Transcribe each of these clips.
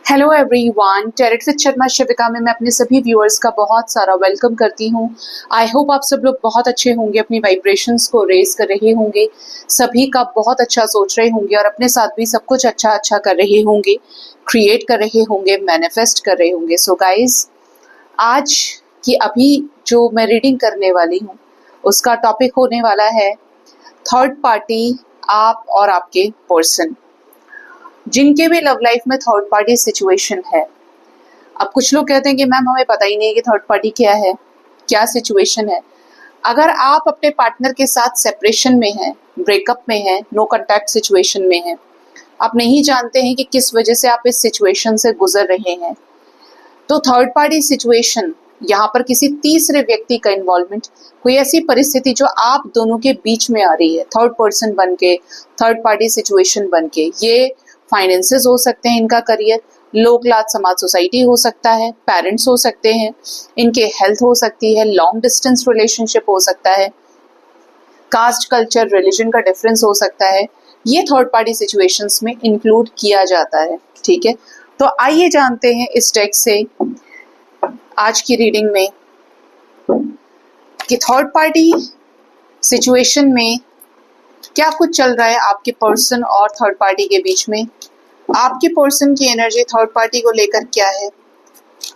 Hello everyone, tarot with Sharma Shivika में मैं अपने सभी व्यूअर्स का बहुत सारा वेलकम करती हूँ। आई होप आप सब लोग बहुत अच्छे होंगे, अपनी वाइब्रेशंस को रेज कर रहे होंगे, सभी का बहुत अच्छा सोच रहे होंगे और अपने साथ भी सब कुछ अच्छा अच्छा कर रहे होंगे, क्रिएट कर रहे होंगे, मैनिफेस्ट कर रहे होंगे। सो गाइज, आज की अभी जो मैं रीडिंग करने वाली हूँ उसका टॉपिक होने वाला है थर्ड पार्टी, आप और आपके पर्सन, जिनके भी लव लाइफ में थर्ड पार्टी सिचुएशन है। अब कुछ लोग कहते हैं कि मैम हमें पता ही नहीं है कि थर्ड पार्टी क्या है, क्या सिचुएशन है। अगर आप अपने पार्टनर के साथ सेपरेशन में हैं, ब्रेकअप में हैं, नो कॉन्टैक्ट सिचुएशन में हैं, आप नहीं जानते हैं कि किस वजह से आप इस सिचुएशन से गुजर रहे हैं, तो थर्ड पार्टी सिचुएशन यहाँ पर किसी तीसरे व्यक्ति का इन्वॉल्वमेंट, कोई ऐसी परिस्थिति जो आप दोनों के बीच में आ रही है, थर्ड पर्सन बन के, थर्ड पार्टी सिचुएशन बन के। ये फाइनेंसेस हो सकते हैं, इनका करियर, लोक लाज समाज सोसाइटी हो सकता है, पेरेंट्स हो सकते हैं, इनके हेल्थ हो सकती है, लॉन्ग डिस्टेंस रिलेशनशिप हो सकता है, कास्ट कल्चर रिलीजन का डिफरेंस हो सकता है। ये थर्ड पार्टी सिचुएशंस में इंक्लूड किया जाता है। ठीक है, तो आइए जानते हैं इस टेक्स्ट से आज की रीडिंग में कि थर्ड पार्टी सिचुएशन में क्या कुछ चल रहा है आपके पर्सन और थर्ड पार्टी के बीच में। आपके पर्सन की एनर्जी थर्ड पार्टी को लेकर क्या है,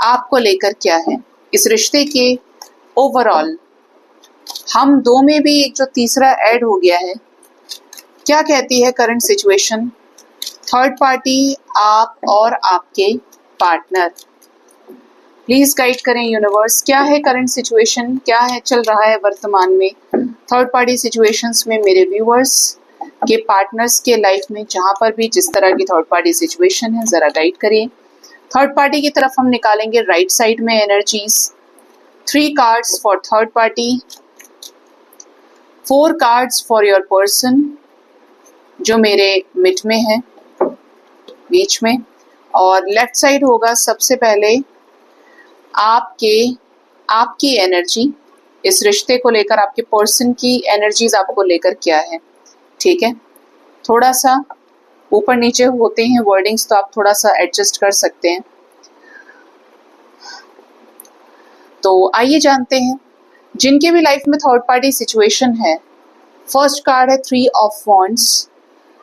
आपको लेकर क्या है, इस रिश्ते के ओवरऑल हम दो में भी एक जो तीसरा ऐड हो गया है, क्या कहती है करंट सिचुएशन, थर्ड पार्टी, आप और आपके पार्टनर। प्लीज गाइड करें यूनिवर्स, क्या है करंट सिचुएशन, क्या है चल रहा है वर्तमान में थर्ड पार्टी सिचुएशंस में मेरे व्यूअर्स के पार्टनर्स के लाइफ में, जहां पर भी जिस तरह की थर्ड पार्टी सिचुएशन है, जरा गाइड करिए। थर्ड पार्टी की तरफ हम निकालेंगे राइट साइड में energies, 3 cards for third party, 4 cards for your person जो मेरे मिड में है, बीच में, और लेफ्ट साइड होगा सबसे पहले आपकी एनर्जी, इस रिश्ते को लेकर आपके पर्सन की एनर्जीज आपको लेकर क्या है। ठीक है, थोड़ा सा ऊपर नीचे होते हैं वर्डिंग्स, तो आप थोड़ा सा एडजस्ट कर सकते हैं। तो आइए जानते हैं जिनके भी लाइफ में थर्ड पार्टी सिचुएशन है। फर्स्ट कार्ड है 3 of wands,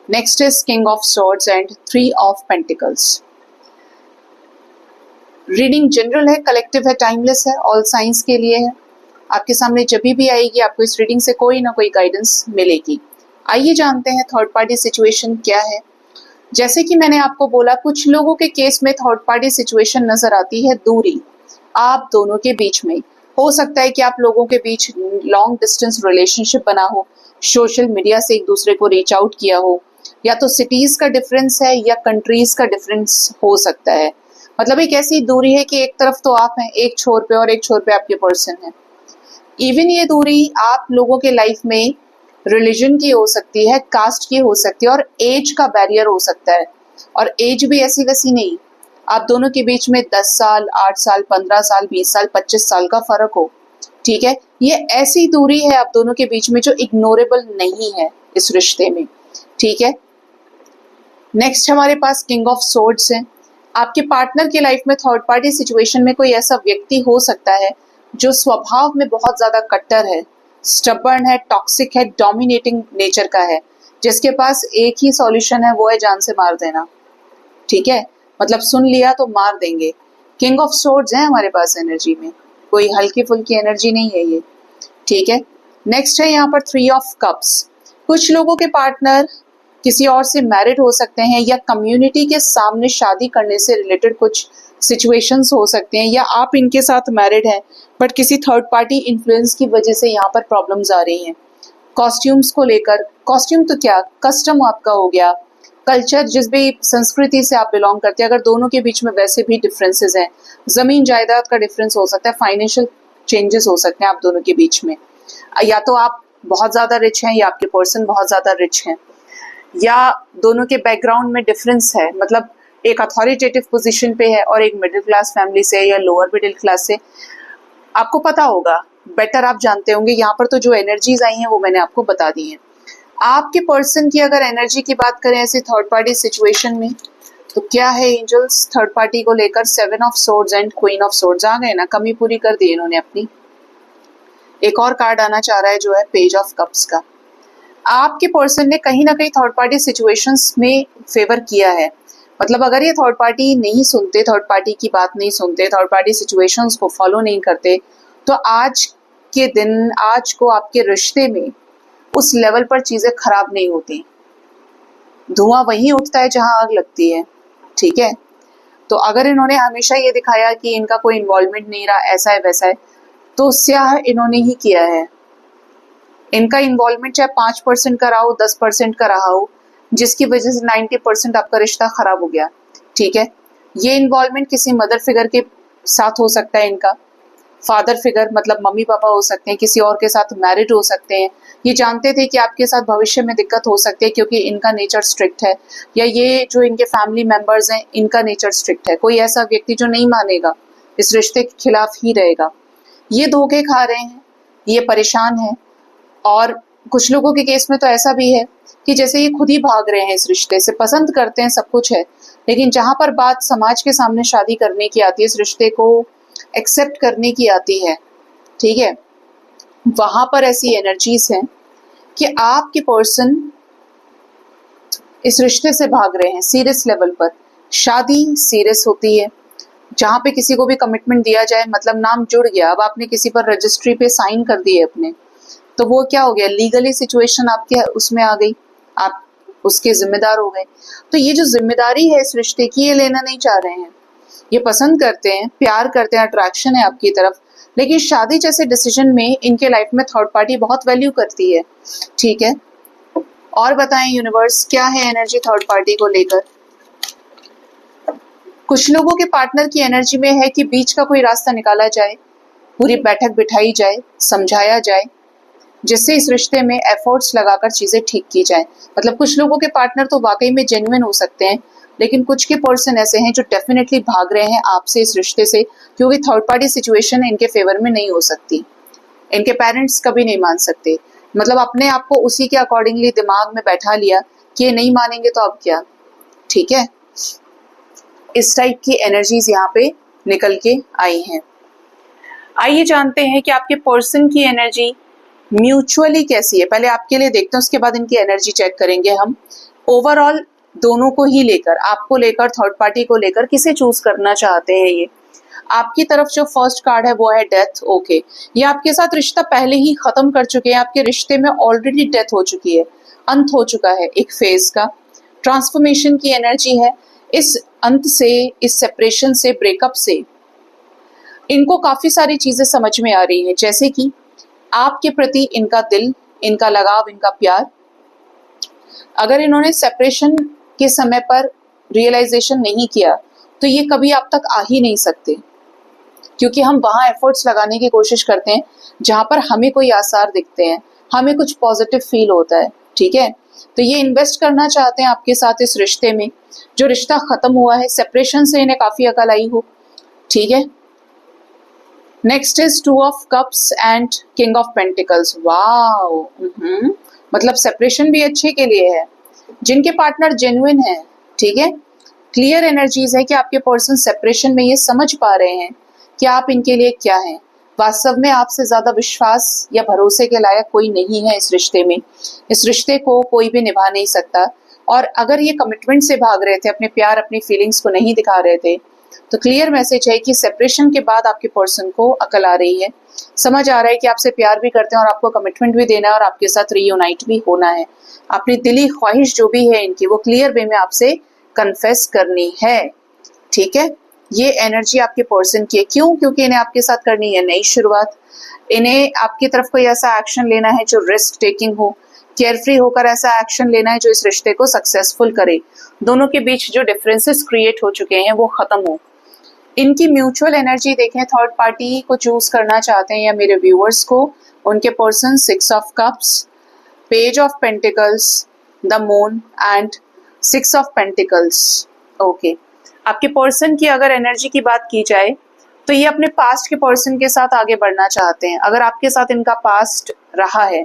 next is king of swords and 3 of pentacles. Reading general है, कलेक्टिव है, टाइमलेस है, ऑल साइंस के लिए है। आपके सामने जब भी आएगी आपको इस रीडिंग से कोई ना कोई गाइडेंस मिलेगी। आइए जानते हैं थर्ड पार्टी सिचुएशन क्या है। जैसे कि मैंने आपको बोला, कुछ लोगों के केस में थर्ड पार्टी सिचुएशन नजर आती है दूरी, आप दोनों के बीच में। हो सकता है कि आप लोगों के बीच लॉन्ग डिस्टेंस रिलेशनशिप बना हो, सोशल मीडिया से एक दूसरे को रीच आउट किया हो, या तो सिटीज का डिफरेंस है या कंट्रीज का डिफरेंस हो सकता है। मतलब एक ऐसी दूरी है कि एक तरफ तो आप हैं एक छोर पे और एक छोर पे आपके पर्सन है। इवन ये दूरी आप लोगों के लाइफ में रिलीजन की हो सकती है, कास्ट की हो सकती है, और एज का बैरियर हो सकता है। और एज भी ऐसी वैसी नहीं, आप दोनों के बीच में 10 साल, 8 साल, 15 साल, 20 साल, 25 साल का फर्क हो। ठीक है, ये ऐसी दूरी है आप दोनों के बीच में जो इग्नोरेबल नहीं है इस रिश्ते में। ठीक है, नेक्स्ट हमारे पास किंग ऑफ सोर्ड्स है। आपके पार्टनर की लाइफ में थर्ड पार्टी सिचुएशन में कोई ऐसा व्यक्ति हो सकता है जो स्वभाव में बहुत ज्यादा कट्टर है, स्टबर्न है, टॉक्सिक है, डोमिनेटिंग नेचर का है, जिसके पास एक ही सॉल्यूशन है, वो है जान से मार देना। ठीक है, मतलब सुन लिया तो मार देंगे। किंग ऑफ सोर्ड्स है हमारे पास एनर्जी में, कोई हल्की फुल्की एनर्जी नहीं है ये। ठीक है, नेक्स्ट है यहाँ पर 3 ऑफ कप्स। कुछ लोगों के पार्टनर किसी और से मैरिड हो सकते हैं, या कम्युनिटी के सामने शादी करने से रिलेटेड कुछ सिचुएशंस हो सकते हैं, या आप इनके साथ मैरिड हैं बट किसी थर्ड पार्टी इन्फ्लुएंस की वजह से यहाँ पर प्रॉब्लम्स आ रही हैं। कॉस्ट्यूम्स को लेकर, कॉस्ट्यूम तो क्या, कस्टम आपका हो गया, कल्चर, जिस भी संस्कृति से आप बिलोंग करते हैं, अगर दोनों के बीच में वैसे भी डिफरेंसेस हैं, जमीन जायदाद का डिफरेंस हो सकता है, फाइनेंशियल चेंजेस हो सकते हैं आप दोनों के बीच में, या तो आप बहुत ज्यादा रिच हैं या आपके पर्सन बहुत ज्यादा रिच हैं, या दोनों के बैकग्राउंड में डिफरेंस है, मतलब एक अथॉरिटेटिव पोजीशन पे है और एक मिडिल क्लास फैमिली से या लोअर मिडिल क्लास से। आपको पता होगा, बेटर आप जानते होंगे। यहाँ पर तो जो एनर्जीज आई हैं वो मैंने आपको बता दी हैं। आपके पर्सन की अगर एनर्जी की बात करें ऐसे थर्ड पार्टी सिचुएशन में, तो क्या है एंजल्स थर्ड पार्टी को लेकर? 7 of swords and queen of swords आ गए ना, कमी पूरी कर दी इन्होंने अपनी। एक और कार्ड आना चाह रहा है जो है पेज ऑफ कप्स का। आपके पर्सन ने कहीं ना कहीं थर्ड पार्टी सिचुएशंस में फेवर किया है। मतलब अगर ये थर्ड पार्टी नहीं सुनते, थर्ड पार्टी की बात नहीं सुनते, थर्ड पार्टी सिचुएशंस को फॉलो नहीं करते, तो आज के दिन, आज को आपके रिश्ते में उस लेवल पर चीजें खराब नहीं होती। धुआं वहीं उठता है जहां आग लगती है, ठीक है। तो अगर इन्होंने हमेशा ये दिखाया कि इनका कोई इन्वॉल्वमेंट नहीं रहा, ऐसा है वैसा है, तो स्याह इन्होंने ही किया है। इनका इन्वॉल्वमेंट चाहे 5% का रहा हो, 10% का रहा हो, जिसकी वजह से 90% आपका रिश्ता खराब हो गया, ठीक है। ये इन्वॉल्वमेंट किसी मदर फिगर के साथ हो सकता है, इनका फादर फिगर मतलब मम्मी पापा हो सकते हैं, किसी और के साथ मैरिड हो सकते हैं। ये जानते थे कि आपके साथ भविष्य में दिक्कत हो सकती है क्योंकि इनका नेचर स्ट्रिक्ट है, या ये जो इनके फैमिली मेंबर्स हैं इनका नेचर स्ट्रिक्ट है। कोई ऐसा व्यक्ति जो नहीं मानेगा, इस रिश्ते के खिलाफ ही रहेगा। ये धोखे खा रहे हैं, ये परेशान है। और कुछ लोगों के केस में तो ऐसा भी है कि जैसे ये खुद ही भाग रहे हैं इस रिश्ते से, पसंद करते हैं, सब कुछ है, लेकिन जहां पर बात समाज के सामने शादी करने की आती है, इस रिश्ते को एक्सेप्ट करने की आती है, ठीक है, वहां पर ऐसी एनर्जीज हैं कि आपके पर्सन इस रिश्ते से भाग रहे हैं। सीरियस लेवल पर शादी सीरियस होती है, जहां पे किसी को भी कमिटमेंट दिया जाए, मतलब नाम जुड़ गया, अब आपने किसी पर रजिस्ट्री पे साइन कर दिए अपने, तो वो क्या हो गया, लीगली सिचुएशन आपके उसमें आ गई, आप उसके जिम्मेदार हो गए। तो ये जो जिम्मेदारी है इस रिश्ते की, ये लेना नहीं चाह रहे हैं। ये पसंद करते हैं, प्यार करते हैं, अट्रैक्शन है आपकी तरफ, लेकिन शादी जैसे डिसीजन में इनके लाइफ में थर्ड पार्टी बहुत वैल्यू करती है, ठीक है। और बताएं यूनिवर्स, क्या है एनर्जी थर्ड पार्टी को लेकर? कुछ लोगों के पार्टनर की एनर्जी में है कि बीच का कोई रास्ता निकाला जाए, पूरी बैठक बिठाई जाए, समझाया जाए, जिससे इस रिश्ते में एफर्ट्स लगाकर चीजें ठीक की जाए। मतलब कुछ लोगों के पार्टनर तो वाकई में जेन्युइन हो सकते हैं, लेकिन कुछ के पर्सन ऐसे हैं जो डेफिनेटली भाग रहे हैं आपसे, इस रिश्ते से, क्योंकि थर्ड पार्टी सिचुएशन इनके फेवर में नहीं हो सकती। इनके पेरेंट्स कभी नहीं मान सकते। मतलब अपने आप को उसी के अकॉर्डिंगली दिमाग में बैठा लिया कि ये नहीं मानेंगे तो अब क्या, ठीक है। इस टाइप की एनर्जीज यहाँ पे निकल के आई हैं। आइए जानते हैं कि आपके पर्सन की एनर्जी म्यूचुअली कैसी है। पहले आपके लिए देखते हैं, उसके बाद इनकी एनर्जी चेक करेंगे हम। ओवरऑल दोनों को ही लेकर, आपको लेकर, थर्ड पार्टी को लेकर, किसे चूज करना चाहते हैं ये? आपकी तरफ जो फर्स्ट कार्ड है वो है डेथ। ओके, ये आपके साथ रिश्ता पहले ही खत्म कर चुके हैं, आपके रिश्ते में ऑलरेडी डेथ हो चुकी है, अंत हो चुका है एक फेज का। ट्रांसफॉर्मेशन की एनर्जी है। इस अंत से, इस सेपरेशन से, ब्रेकअप से इनको काफी सारी चीजें समझ में आ रही हैं, जैसे कि आपके प्रति इनका दिल, इनका लगाव, इनका प्यार। अगर इन्होंने सेपरेशन के समय पर रियलाइजेशन नहीं किया तो ये कभी आप तक आ ही नहीं सकते, क्योंकि हम वहां एफर्ट्स लगाने की कोशिश करते हैं जहां पर हमें कोई आसार दिखते हैं, हमें कुछ पॉजिटिव फील होता है, ठीक है। तो ये इन्वेस्ट करना चाहते हैं आपके साथ इस रिश्ते में, जो रिश्ता खत्म हुआ है, सेपरेशन से इन्हें काफी अकल आई हो, ठीक है। Next is 2 of cups and king of pentacles. Wow, मतलब सेपरेशन भी अच्छे के लिए है। जिनके पार्टनर जेन्युइन है, ठीक है, क्लियर एनर्जीज है कि आपके पर्सन सेपरेशन में ये समझ पा रहे हैं कि आप इनके लिए क्या हैं। वास्तव में आपसे ज्यादा विश्वास या भरोसे के लायक कोई नहीं है इस रिश्ते में। इस रिश्ते को कोई भी निभा नहीं सकता। और अगर ये कमिटमेंट से भाग रहे थे, अपने प्यार, अपनी फीलिंग्स को नहीं दिखा रहे थे, तो क्लियर मैसेज है कि सेपरेशन के बाद आपके पर्सन को अकल आ रही है, समझ आ रहा है कि आपसे प्यार भी करते हैं और आपको कमिटमेंट भी देना है और आपके साथ रीयूनाइट भी होना है। अपनी दिली ख्वाहिश जो भी है इनकी, वो क्लियर वे में आपसे कन्फेस करनी है, ठीक है। ये एनर्जी आपके पर्सन की है। क्यों? क्योंकि इन्हें आपके साथ करनी है नई शुरुआत। इन्हें आपकी तरफ कोई ऐसा एक्शन लेना है जो रिस्क टेकिंग हो, केयरफ्री होकर ऐसा एक्शन लेना है जो इस रिश्ते को सक्सेसफुल करे। दोनों के बीच जो डिफरेंसेस क्रिएट हो चुके हैं वो खत्म हो। इनकी म्यूचुअल एनर्जी देखें, थर्ड पार्टी को चूज करना चाहते हैं या मेरे व्यूअर्स को, उनके person 6 of cups, page of pentacles, the moon and 6 of pentacles. Okay, आपके पर्सन की अगर एनर्जी की बात की जाए तो ये अपने पास्ट के पर्सन के साथ आगे बढ़ना चाहते हैं। अगर आपके साथ इनका पास्ट रहा है,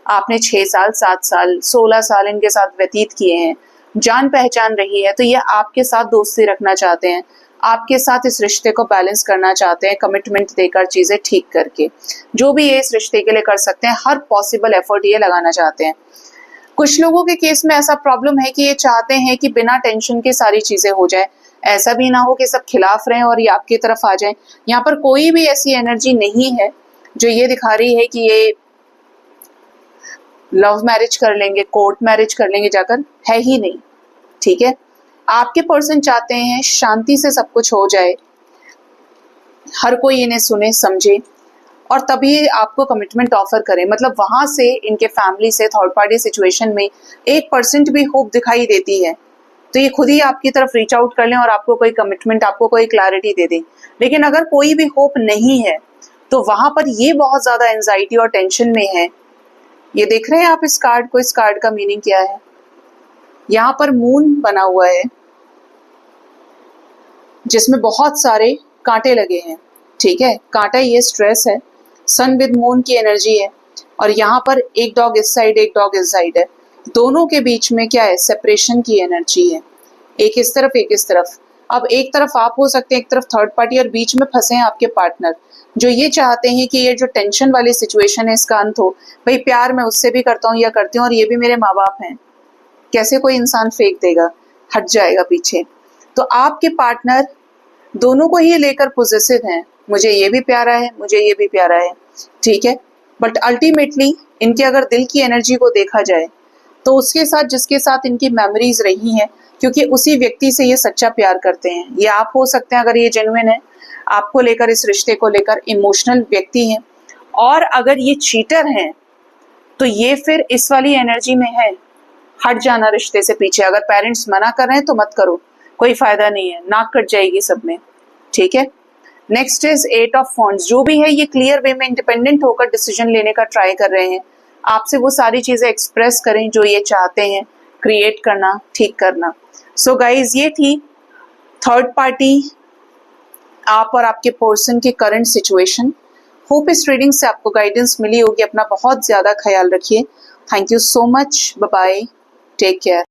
आपने 6 साल, 7 साल, 16 साल इनके साथ व्यतीत किए हैं, जान पहचान रही है, तो ये आपके साथ दोस्ती रखना चाहते हैं, आपके साथ इस रिश्ते को बैलेंस करना चाहते हैं, कमिटमेंट देकर, चीजें ठीक करके। जो भी ये इस रिश्ते के लिए कर सकते हैं, हर पॉसिबल एफर्ट ये लगाना चाहते हैं। कुछ लोगों के केस में ऐसा प्रॉब्लम है कि ये चाहते हैं कि बिना टेंशन के सारी चीजें हो जाए, ऐसा भी ना हो कि सब खिलाफ रहें और ये आपकी तरफ आ जाए। यहाँ पर कोई भी ऐसी एनर्जी नहीं है जो ये दिखा रही है कि ये लव मैरिज कर लेंगे, कोर्ट मैरिज कर लेंगे जाकर, है ही नहीं। ठीक है, आपके पर्सन चाहते हैं शांति से सब कुछ हो जाए, हर कोई इन्हें सुने समझे और तभी आपको कमिटमेंट ऑफर करें। मतलब वहां से इनके फैमिली से, थर्ड पार्टी सिचुएशन में 1% भी होप दिखाई देती है तो ये खुद ही आपकी तरफ रीच आउट कर लें और आपको कोई कमिटमेंट, आपको कोई क्लैरिटी दे दें। लेकिन अगर कोई भी होप नहीं है तो वहां पर ये बहुत ज्यादा एंजाइटी और टेंशन में है। ये देख रहे हैं आप इस कार्ड को, इस कार्ड का मीनिंग क्या है? यहाँ पर मून बना हुआ है जिसमें बहुत सारे कांटे लगे हैं। ठीक है, कांटा ये स्ट्रेस है, सन विद मून की एनर्जी है और यहाँ पर एक डॉग इस साइड, एक डॉग इस साइड है। दोनों के बीच में क्या है? सेपरेशन की एनर्जी है, एक इस तरफ एक इस तरफ। अब एक तरफ आप हो सकते हैं, एक तरफ थर्ड पार्टी, और बीच में फंसे हैं आपके पार्टनर जो ये चाहते हैं कि ये जो टेंशन वाली सिचुएशन है इसका अंत हो। भाई प्यार मैं उससे भी करता हूँ या करती हूँ और ये भी मेरे माँ बाप हैं, कैसे कोई इंसान फेंक देगा, हट जाएगा पीछे। तो आपके पार्टनर दोनों को ही लेकर पॉजिटिव हैं, मुझे ये भी प्यारा है, मुझे ये भी प्यारा है। ठीक है, बट अल्टीमेटली इनके अगर दिल की एनर्जी को देखा जाए तो उसके साथ जिसके साथ इनकी मेमोरीज रही हैं, क्योंकि उसी व्यक्ति से ये सच्चा प्यार करते हैं। ये आप हो सकते हैं अगर ये जेन्युइन है, आपको लेकर, इस रिश्ते को लेकर इमोशनल व्यक्ति हैं। और अगर ये चीटर हैं तो ये फिर इस वाली एनर्जी में है, हट जाना रिश्ते से पीछे। अगर पेरेंट्स मना कर रहे हैं तो मत करो, कोई फायदा नहीं है, नाक कट जाएगी सब में। ठीक है, नेक्स्ट इज 8 ऑफ वॉन्ड्स। जो भी है ये क्लियर वे में इंडिपेंडेंट होकर डिसीजन लेने का ट्राई कर रहे हैं। आपसे वो सारी चीजें एक्सप्रेस करें जो ये चाहते हैं, क्रिएट करना, ठीक करना। सो गाइज, ये थी थर्ड पार्टी, आप और आपके पर्सन की करंट सिचुएशन। होप इस रीडिंग से आपको गाइडेंस मिली होगी। अपना बहुत ज्यादा ख्याल रखिए। Thank you so much, bye bye, take care.